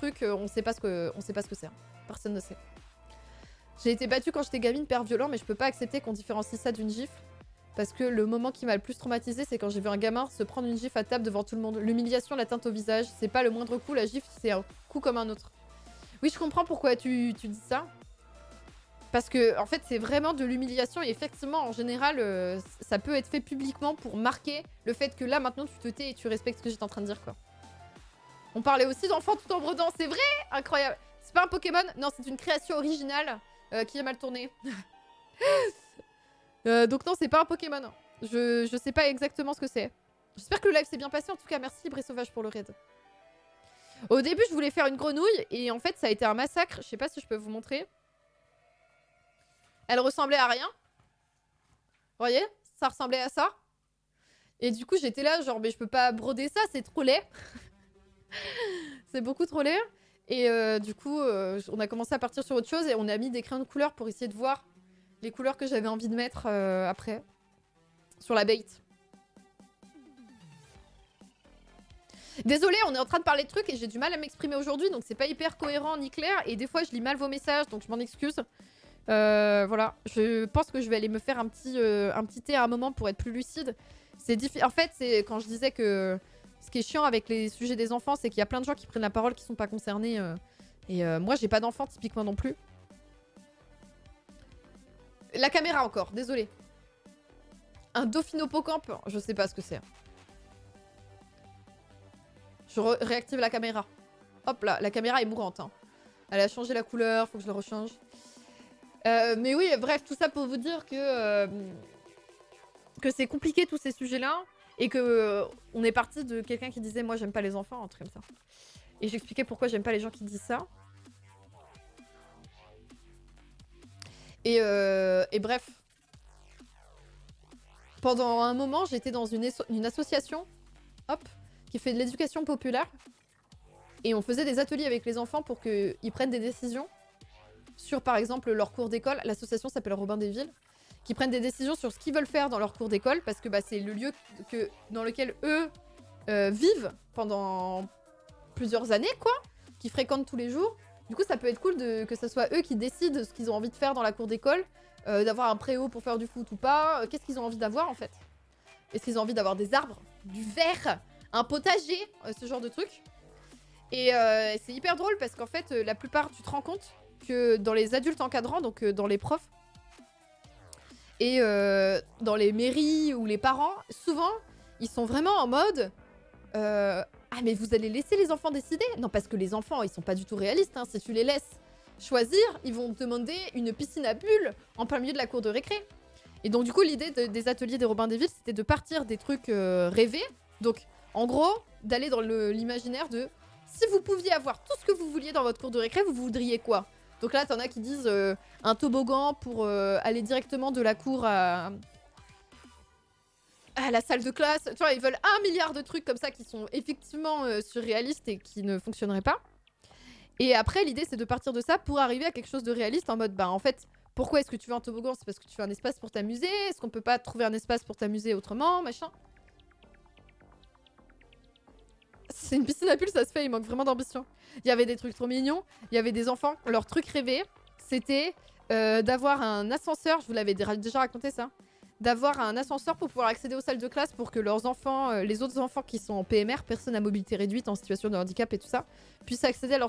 truc, on sait pas ce que c'est. Hein. Personne ne sait. J'ai été battue quand j'étais gamine, père violent, mais je peux pas accepter qu'on différencie ça d'une gifle. Parce que le moment qui m'a le plus traumatisé, c'est quand j'ai vu un gamin se prendre une gifle à table devant tout le monde. L'humiliation, la teinte au visage, c'est pas le moindre coup, la gifle, c'est un coup comme un autre. Oui, je comprends pourquoi tu dis ça. Parce que, en fait, c'est vraiment de l'humiliation. Et effectivement, en général, ça peut être fait publiquement pour marquer le fait que là, maintenant, tu te tais et tu respectes ce que j'étais en train de dire, quoi. On parlait aussi d'enfants tout en bredant, c'est vrai. Incroyable. C'est pas un Pokémon. Non, c'est une création originale qui a mal tourné. Donc non, c'est pas un Pokémon. Je sais pas exactement ce que c'est. J'espère que le live s'est bien passé. En tout cas, merci Libre et Sauvage pour le raid. Au début, je voulais faire une grenouille. Et en fait, ça a été un massacre. Je sais pas si je peux vous montrer. Elle ressemblait à rien. Vous voyez? Ça ressemblait à ça. Et du coup, j'étais là, genre, mais je peux pas broder ça, c'est trop laid. C'est beaucoup trop laid. Et du coup, on a commencé à partir sur autre chose et on a mis des crayons de couleur pour essayer de voir les couleurs que j'avais envie de mettre après. Sur la bait. Désolée, on est en train de parler de trucs et j'ai du mal à m'exprimer aujourd'hui, donc c'est pas hyper cohérent ni clair. Et des fois, je lis mal vos messages, donc je m'en excuse. Voilà, je pense que je vais aller me faire un petit thé à un moment pour être plus lucide. En fait, c'est quand je disais que ce qui est chiant avec les sujets des enfants, c'est qu'il y a plein de gens qui prennent la parole qui sont pas concernés. Et moi, j'ai pas d'enfants typiquement non plus. La caméra encore, désolé. Un Dauphinopocampe, je sais pas ce que c'est. Je réactive la caméra. Hop là, la caméra est mourante. Hein. Elle a changé la couleur, faut que je la rechange. Mais oui, bref, tout ça pour vous dire que c'est compliqué tous ces sujets-là. Et que on est parti de quelqu'un qui disait « Moi, j'aime pas les enfants », un truc comme ça. Et j'expliquais pourquoi j'aime pas les gens qui disent ça. Et bref. Pendant un moment, j'étais dans une association, hop, qui fait de l'éducation populaire. Et on faisait des ateliers avec les enfants pour qu'ils prennent des décisions sur, par exemple, leur cours d'école. L'association s'appelle Robin des Villes. Qui prennent des décisions sur ce qu'ils veulent faire dans leur cours d'école. Parce que bah, c'est le lieu dans lequel eux vivent pendant plusieurs années, quoi. Qui fréquentent tous les jours. Du coup, ça peut être cool que ce soit eux qui décident ce qu'ils ont envie de faire dans la cour d'école. D'avoir un préau pour faire du foot ou pas. Qu'est-ce qu'ils ont envie d'avoir, en fait? Est-ce qu'ils ont envie d'avoir des arbres, du verre, un potager, ce genre de trucs? Et c'est hyper drôle parce qu'en fait, la plupart, tu te rends compte que dans les adultes encadrants, donc dans les profs, et dans les mairies ou les parents, souvent, ils sont vraiment en mode ah, mais vous allez laisser les enfants décider? Non, parce que les enfants, ils sont pas du tout réalistes. Hein. Si tu les laisses choisir, ils vont te demander une piscine à bulles en plein milieu de la cour de récré. Et donc, du coup, l'idée des ateliers des Robins des Villes, c'était de partir des trucs rêvés. Donc, en gros, d'aller dans l'imaginaire de si vous pouviez avoir tout ce que vous vouliez dans votre cour de récré, vous voudriez quoi? Donc là, t'en as qui disent un toboggan pour aller directement de la cour à la salle de classe. Tu vois, ils veulent 1 milliard de trucs comme ça qui sont effectivement surréalistes et qui ne fonctionneraient pas. Et après, l'idée, c'est de partir de ça pour arriver à quelque chose de réaliste en mode, bah en fait, pourquoi est-ce que tu veux un toboggan? C'est parce que tu veux un espace pour t'amuser? Est-ce qu'on peut pas trouver un espace pour t'amuser autrement? Machin. C'est une piscine à bulles, ça se fait, il manque vraiment d'ambition. Il y avait des trucs trop mignons. Il y avait des enfants, leur truc rêvé, c'était d'avoir un ascenseur. Je vous l'avais déjà raconté ça. D'avoir un ascenseur pour pouvoir accéder aux salles de classe pour que leurs enfants, les autres enfants qui sont en PMR, personnes à mobilité réduite, en situation de handicap et tout ça, puissent accéder à leur salle